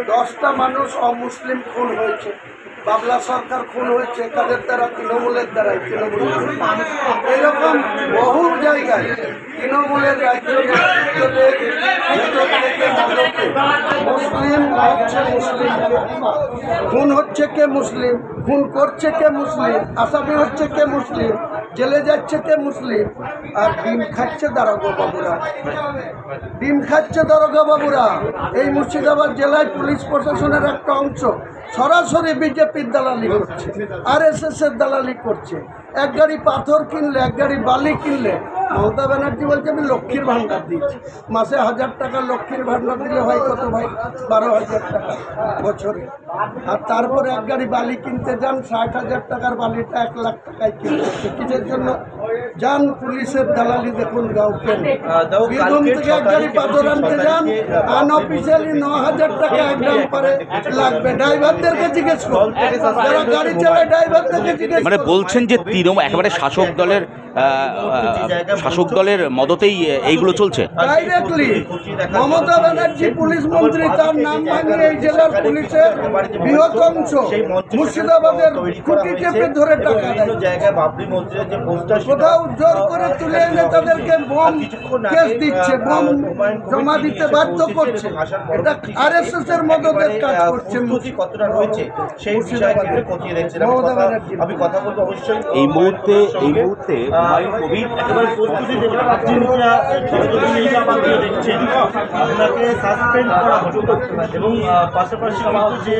10টা মানুষ অমুসলিম খুন হয়েছে, বাবলা সরকার খুন হয়েছে কাদের দ্বারা? তৃণমূলের দ্বারাই। এরকম বহু জায়গায় তৃণমূলের রাজ্য নেতৃত্বদের ভেতর থেকে মুসলিম হচ্ছে, মুসলিমকে খুন হচ্ছে কে মুসলিম, খুন করছে কে মুসলিম, আসামি হচ্ছে কে মুসলিম, জেলে যাচ্ছে কে মুসলিম, আর ডিম খাচ্ছে দারোগা বাবুরা, ডিম খাচ্ছে দারোগা বাবুরা। এই মুর্শিদাবাদ জেলায় পুলিশ প্রশাসনের একটা অংশ সরাসরি বিজেপির দালালি করছে, RSS-এর দালালি করছে। এক গাড়ি পাথর কিনলে, এক গাড়ি বালি কিনলে মমতা ব্যানার্জি বলছে আমি লক্ষ্মীর ভাণ্ডার দিচ্ছি। মাসে 1000 টাকা লক্ষ্মীর ভাণ্ডার দিলে হয় কত ভাই? 12,000 টাকা বছরে। আর তারপরে এক গাড়ি বালি কিনতে যান, 60,000 টাকার বালিটা 1 লাখ টাকায় কিনতে। কিসের জন্য? যান পুলিশের দালালি দেখুন গাঁওকে। বীরভূম থেকে এক গাড়ি পাথর আনতে যান, আনঅফিসিয়ালি 9,000 টাকা একদম পরে লাগবে। ড্রাইভারদেরকে জিজ্ঞেস করুন, যারা গাড়ি চালায় ড্রাইভারদেরকে জিজ্ঞেস। মানে বলছেন যে তৃণমূল একেবারে শাসক দলের মদতেই এইগুলো চলছে। ডাইরেক্টলি মমতা ব্যানার্জি পুলিশ মন্ত্রী, তার নাম ভাঙিয়ে এই জেলার পুলিশের বৃহৎ অংশ মুর্শিদাবাদের খুঁটি চেপে ধরে টাকা দেয়। কোথাও জোর করে তুলে এনে তাদেরকে বম কেস দিচ্ছে, বম জমা দিতে বাধ্য করছে। এটা RSS-এর মদতের কাজ করছে মুর্শিদাবাদে। মমতা ব্যানার্জি আমি কথা বলবো অবশ্যই এই মুহূর্তে হুমায়ুন কবির একেবারে প্রস্তুতি দেখছেন আপনাকে সাসপেন্ড করা হলো এবং পাশাপাশি যে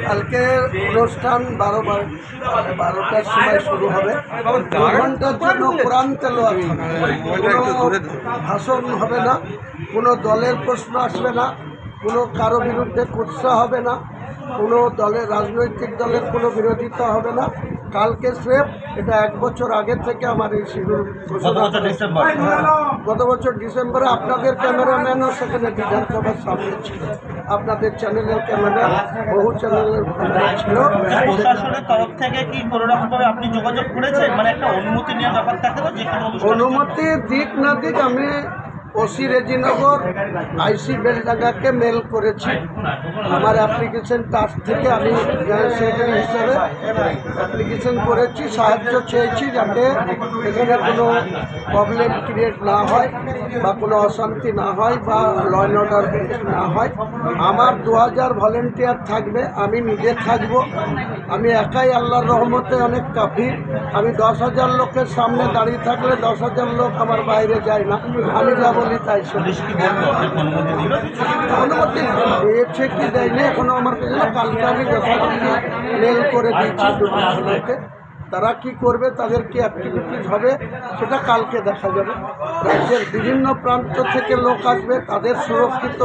কালকে অনুষ্ঠান 12টার সময় শুরু হবে। 2 ঘন্টার জন্য কোরআন তেলাওয়াত হবে, কোনো ভাষণ হবে না, কোনো দলের প্রশ্ন আসবে না, কোনো কারো বিরুদ্ধে কুৎসা হবে না, কোনো দলের রাজনৈতিক দলের কোনো বিরোধিতা হবে না। কালকে স্রেফ এটা 1 বছর আগে থেকে আমার এই শিডিউল গত বছর ডিসেম্বরে আপনাদের ক্যামেরাম্যানও সেখানে বিধানসভার সামনে ছিল, আপনাদের চ্যানেলের ক্যামেরা, বহু চ্যানেলের ছিল। প্রশাসনের তরফ থেকে কি কোনো রকমভাবে আপনি যোগাযোগ করেছেন? মানে একটা অনুমতি নেওয়ার ব্যাপার থাকে তো, যে অনুমতি দিক না দিক আমি ওসি রেজিনগর, IC বেলডাঙ্গাকে মেল করেছি। আমার অ্যাপ্লিকেশন টাস্ক থেকে আমি সেক্রেটারি হিসাবে অ্যাপ্লিকেশন করেছি, সাহায্য চেয়েছি যাতে এখানে কোনো প্রবলেম ক্রিয়েট না হয় বা কোনো অশান্তি না হয় বা ল অ্যান্ড অর্ডার না হয়। আমার 2000 ভলেন্টিয়ার থাকবে, আমি নিজে থাকব। আমি একাই আল্লাহর রহমতে অনেক কাফি। আমি 10,000 লোকের সামনে দাঁড়িয়ে থাকলে 10,000 লোক আমার বাইরে যায় না, আমি যা বলি তাই শুনি। অনুমতি দিয়েছে কি দেয়নি এখনো আমার কাছে না। কালকে আমি যথাযথ মেল করে দিচ্ছি দুটো থানাকে, তারা কি করবে, তাদের কি অ্যাক্টিভিটিস হবে সেটা কালকে দেখা যাবে। রাজ্যের বিভিন্ন প্রান্ত থেকে লোক আসবে, তাদের সুরক্ষিত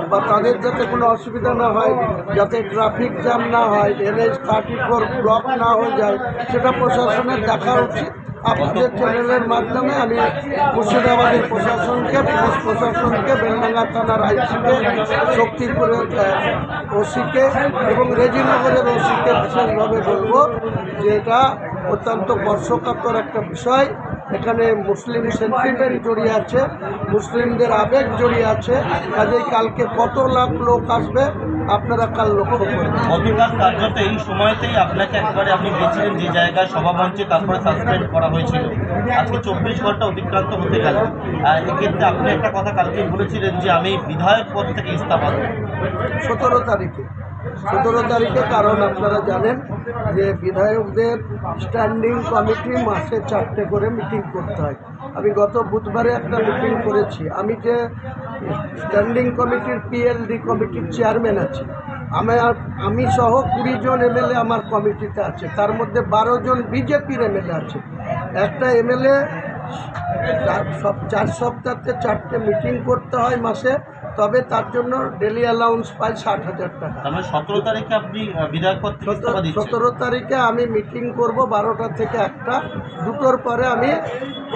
বা তাদের যাতে কোনো অসুবিধা না হয়, যাতে ট্রাফিক জ্যাম না হয়, NH-34 ব্লক না হয়ে যায়, সেটা প্রশাসনের দেখা উচিত। আপনাদের চ্যানেলের মাধ্যমে আমি মুর্শিদাবাদের প্রশাসনকে, পুলিশ প্রশাসনকে, বেলডাঙ্গা থানার IC-কে, শক্তিপুরের OC-কে এবং রেজিনগরের OC-কে বিশেষভাবে বলবো যে এটা অত্যন্ত স্পর্শকাতর একটা বিষয়। এখানে মুসলিম সেন্টিমেন্ট জড়িয়ে আছে, মুসলিমদের আবেগ জড়িয়ে আছে। কাজেই কালকে কত লাখ লোক আসবে আপনারা কাল লক্ষ্য করবেন। গতকাল কার্যত এই সময়তেই আপনাকে একবারে আপনি গেছিলেন যে জায়গায় সভামঞ্চে, তারপরে সাসপেন্ড করা হয়েছিল। আজকে 24 ঘন্টা অতিক্রান্ত হতে গেল। এক্ষেত্রে আপনি একটা কথা কালকে বলেছিলেন যে আমি বিধায়ক পদ থেকে ইস্তফা দেব 17 তারিখে। কারণ আপনারা জানেন যে বিধায়কদের স্ট্যান্ডিং কমিটি মাসে 4টে করে মিটিং করতে হয়। আমি গত বুধবারে একটা মিটিং করেছি। আমি যে স্ট্যান্ডিং কমিটির PLD কমিটির চেয়ারম্যান আছি, আমি সহ 20 জন MLA আমার কমিটিতে আছে, তার মধ্যে 12 জন বিজেপির MLA আছে। একটা MLA 4 সপ্তাহে 4টে মিটিং করতে হয় মাসে, তবে তার জন্য ডেলি অ্যালাউন্স পাই 60,000 টাকা। 17 তারিখে আপনি বিধায়ক পদ থেকে ইস্তফা দিচ্ছেন। 17 তারিখে আমি মিটিং করব 12টা থেকে 1টা। 2টোর পরে আমি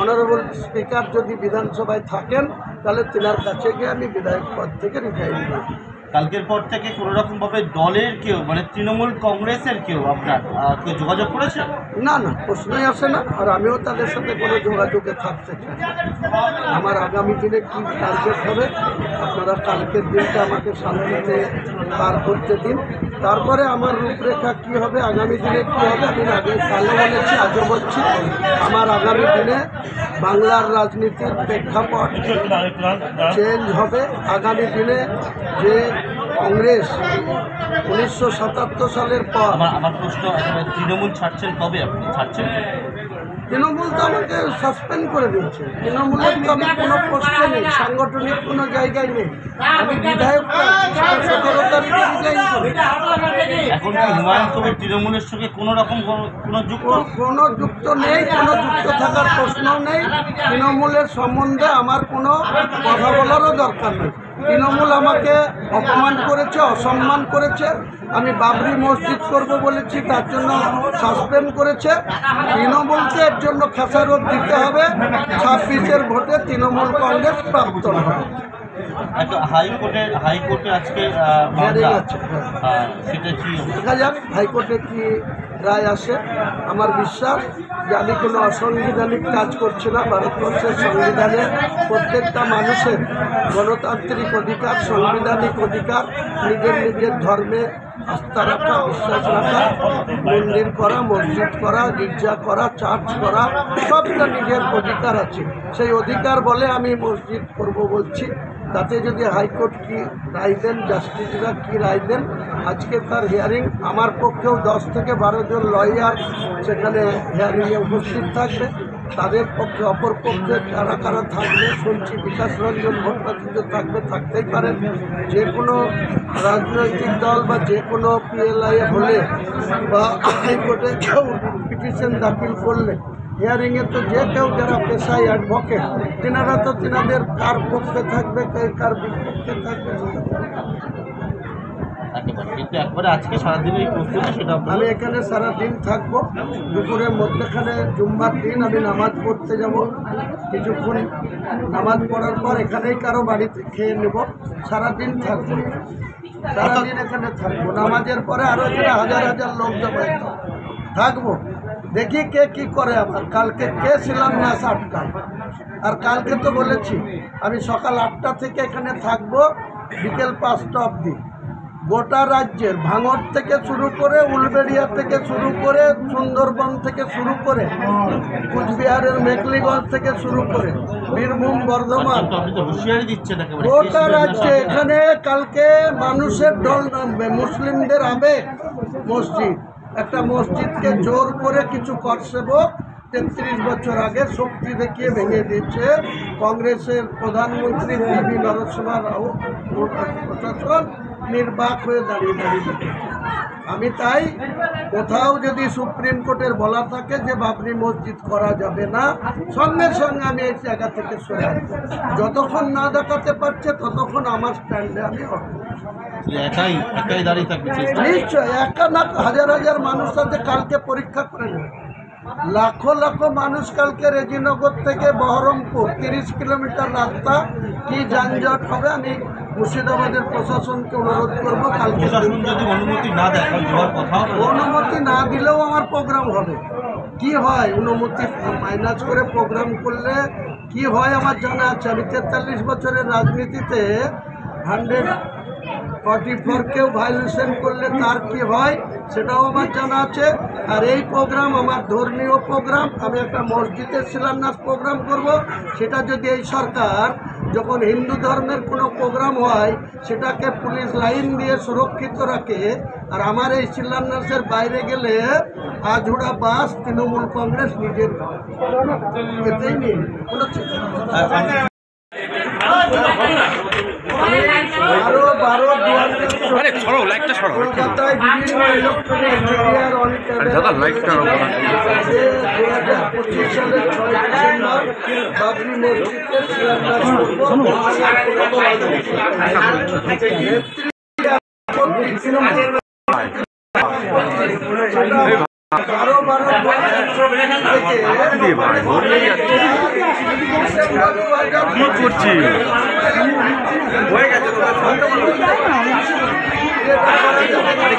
অনারেবল স্পিকার যদি বিধানসভায় থাকেন তাহলে তেনার কাছে গিয়ে আমি বিধায়ক পদ থেকে রিটায়ার করব। কালকের পর থেকে কোনো রকমভাবে দলের কেউ, মানে তৃণমূল কংগ্রেসের কেউ আপনার কেউ যোগাযোগ করেছে? না, প্রশ্নই আসে না। আর আমিও তাদের সাথে কোনো যোগাযোগে থাকতে চাই না। আমার আগামী দিনে কী টার্গেট হবে। আপনারা কালকের দিনটা আমাকে শান্তিতে পার করতে দিন, তারপরে আমার রূপরেখা কী হবে, আগামী দিনে কী হবে আমি আগে কালে বলেছি, আজও বলছি। আমার আগামী দিনে বাংলার রাজনীতির প্রেক্ষাপট চেঞ্জ হবে। আগামী দিনে যে কংগ্রেস 1977 সালের পর, আমার প্রশ্ন, তৃণমূল ছাড়ছেন কবে? আপনি ছাড়ছেন? তৃণমূল তো আমাকে সাসপেন্ড করে দিয়েছে। তৃণমূলের তো আমি কোনো পোস্টে নেই, সাংগঠনিক কোনো জায়গায় নেই। আমি বিধায়ক 17 তারিখে রিজাইন করি। এখন কি হুমায়ুন কবির তৃণমূলের সঙ্গে কোনো রকম কোনো যুক্ত? কোনো যুক্ত নেই, কোনো যুক্ত থাকার প্রশ্নও নেই। তৃণমূলের সম্বন্ধে আমার কোনো কথা বলারও দরকার নেই। তৃণমূল আমাকে অপমান করেছে, অসম্মান করেছে। আমি বাবরি মসজিদ করব বলেছি, তার জন্য সাসপেন্ড করেছে। তৃণমূলকে এর জন্য খেসারত দিতে হবে। 26-এর ভোটে তৃণমূল কংগ্রেস প্রাপ্ত হবে। হাইকোর্টে আজকে হিয়ারিং আছে, সেটা কি দেখা যাক হাইকোর্টে কি রায় আসে। আমার বিশ্বাস যে আমি কোনো অসাংবিধানিক কাজ করছি না। ভারতবর্ষের সংবিধানে প্রত্যেকটা মানুষের গণতান্ত্রিক অধিকার, সাংবিধানিক অধিকার, নিজের নিজের ধর্মে আস্থা রাখা, বিশ্বাস রাখা, মন্দির করা, মসজিদ করা, গির্জা করা, চার্চ করা, সবটা নিজের অধিকার আছে। সেই অধিকার বলে আমি মসজিদ করব বলছি। তাতে যদি হাইকোর্ট কি রায় দেন, জাস্টিসরা কি রায় দেন, আজকে তার হিয়ারিং। আমার পক্ষেও 10 থেকে 12 জন লয়ার সেখানে হিয়ারিংয়ে উপস্থিত থাকবে। তাদের পক্ষে অপর পক্ষে কারা কারা থাকবে শুনছি, বিকাশ রঞ্জন ভট্টাচার্য থাকবে, থাকতেই পারেন। যে কোনো রাজনৈতিক দল বা যে কোনো PLI হলে বা হাইকোর্টে কেউ পিটিশন দাখিল করলে হিয়ারিংয়ে তো যে কেউ যারা পেশায় অ্যাডভোকেট, তেনারা তো তেনাদের কার পক্ষে থাকবে, কার বিপক্ষে থাকবে। কিন্তু একবারে আজকে সারাদিন এই প্রস্তুতি, সেটা আমি এখানে সারাদিন থাকবো। দুপুরের মধ্যেখানে জুম্মার দিন আমি নামাজ পড়তে যাব। কিছুক্ষণ নামাজ পড়ার পর এখানেই কারো বাড়িতে খেয়ে নেব। সারাদিন থাকবো, সারাদিন এখানে থাকবো। নামাজের পরে আরও এখানে হাজার হাজার লোক জমায়েত থাকবো। দেখি কে কি করে। আমার কালকে কে শিলান্যাস আটকায়। আর কালকে তো বলেছি আমি সকাল 8টা থেকে এখানে থাকবো, বিকেল 5টা অবধি। গোটা রাজ্যের ভাঙড় থেকে শুরু করে, উলবেড়িয়া থেকে শুরু করে, সুন্দরবন থেকে শুরু করে, কুচবিহারের মেখলিগঞ্জ থেকে শুরু করে, বীরভূম, বর্ধমান, হুঁশিয়ারি দিচ্ছেন গোটা রাজ্যে এখানে কালকে মানুষের ঢল নামবে। মুসলিমদের আবেগ মসজিদ, একটা মসজিদকে জোর করে কিছু করসেবক 33 বছর আগে শক্তি দেখিয়ে ভেঙে দিচ্ছে কংগ্রেসের প্রধানমন্ত্রী PV নরসিংহ রাও প্রশাসন নির্বাক হয়ে দাঁড়িয়ে। আমি তাই কোথাও যদি সুপ্রিম কোর্টের বলা থাকে যে বাবরি মসজিদ করা যাবে না, সঙ্গে সঙ্গে আমি এই জায়গা থেকে সরে আসবো। যতক্ষণ না দেখাতে পারছে ততক্ষণ আমার স্ট্যান্ডে আমি একাই দাঁড়িয়ে থাকবে। নিশ্চয় একা না, হাজার হাজার মানুষ আছে। কালকে পরীক্ষা করে নেবে, লাখো লাখো মানুষ কালকে রেজিনগর থেকে বহরমপুর 30 কিলোমিটার রাস্তা, কি যানজট হবে। আমি মুর্শিদাবাদের প্রশাসনকে অনুরোধ করবো কালকে যদি অনুমতি না দেয়, অনুমতি না দিলেও আমার প্রোগ্রাম হবে। কি হয় অনুমতি মাইনাস করে প্রোগ্রাম করলে কি হয় আমার জানা আছে। আমি 43 বছরের রাজনীতিতে 144কেও ভায়োলেশন করলে তার কি হয় সেটাও আমার জানা আছে। আর এই প্রোগ্রাম আমার ধর্মীয় প্রোগ্রাম। আমি একটা মসজিদের শিলান্যাস প্রোগ্রাম করব। সেটা যদি এই সরকার যখন হিন্দু ধর্মের কোনো প্রোগ্রাম হয় সেটাকে পুলিশ লাইন দিয়ে সুরক্ষিত রাখে, আর আমার এই শিলান্যাসের বাইরে গেলে আজুড়া বাস তৃণমূল কংগ্রেস নিজের এতেই নিয়ে কোনো আরো 12 কলকাতায় বিভিন্ন ইলেকট্রনিক মিডিয়ার অন ক্যামেরা 2025 সালের 6 ডিসেম্বর বাবরি মসজিদে শিলান্যাস আরো 12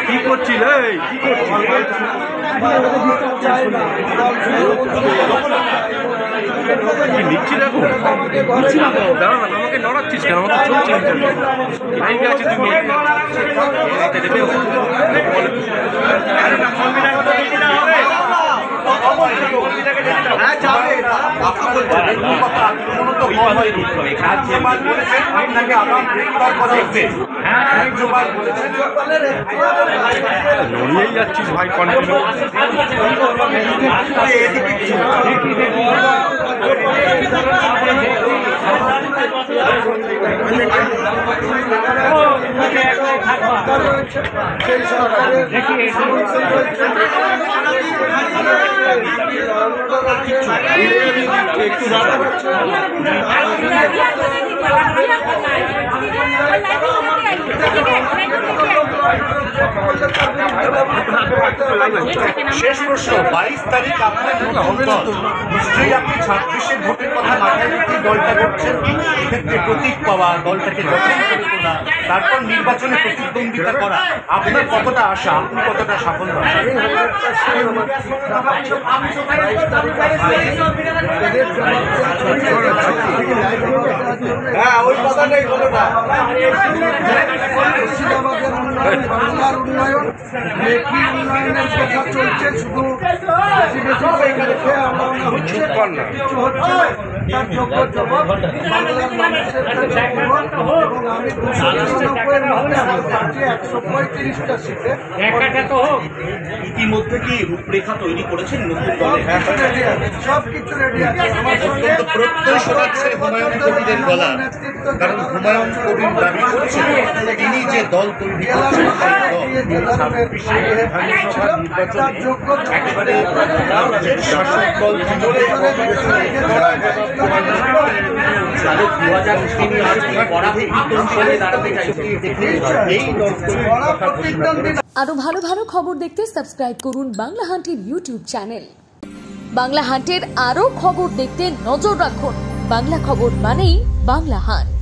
কি করছিল চাই না নিচ্ছি দেখো নিচ্ছি না দাঁড়া না আমাকে নড়াচ্ছিস কেন আমাকে চলছে লাইভে আছে তুমি নড়িয়েই যাচ্ছিস ভাই কন্টিনিউ সেই সরকারের শেষ প্রশ্ন 22 তারিখ আপনার নিশ্চয়ই আপনি 26-এর ভোটের কথা মাথায় রেখে দলটা করছেন, এক্ষেত্রে প্রতীক পাওয়া, দলটাকে গঠন করে তোলা, তারপর নির্বাচনে প্রতিদ্বন্দ্বিতা করা, আপনার কতটা আশা, আপনি কতটা সাফল্য ওই কথাটাই বলো না। মুর্শিদাবাদের উন্নয়ন, বাংলার উন্নয়ন, মেকি উন্নয়নের কথা চলছে, শুধু বেশি বেশি দেখে আমরা হচ্ছে কিছু হচ্ছে না। তার যোগ্য জবাব বাংলার মানুষের কাছে দেব এবং আমি 299-এর মধ্যে আমার পার্টি 135টা সিটে ইতিমধ্যে কি রূপরেখা তৈরি করেছেন নতুন দলে? সব কিছু রেডি আছে। আমার সঙ্গে প্রত্যয় শোনাচ্ছে হুমায়ুন কবিরের গলা, কারণ হুমায়ুন কবির দাবি করছেন তিনি যে দল তৈরি করছেন একেবারে রাজ্যের শাসক দল আরো ভালো ভালো খবর দেখতে সাবস্ক্রাইব করুন বাংলা হান্টের ইউটিউব চ্যানেল। বাংলা হান্টের আরো খবর দেখতে নজর রাখুন। বাংলা খবর মানেই বাংলা হান্ট।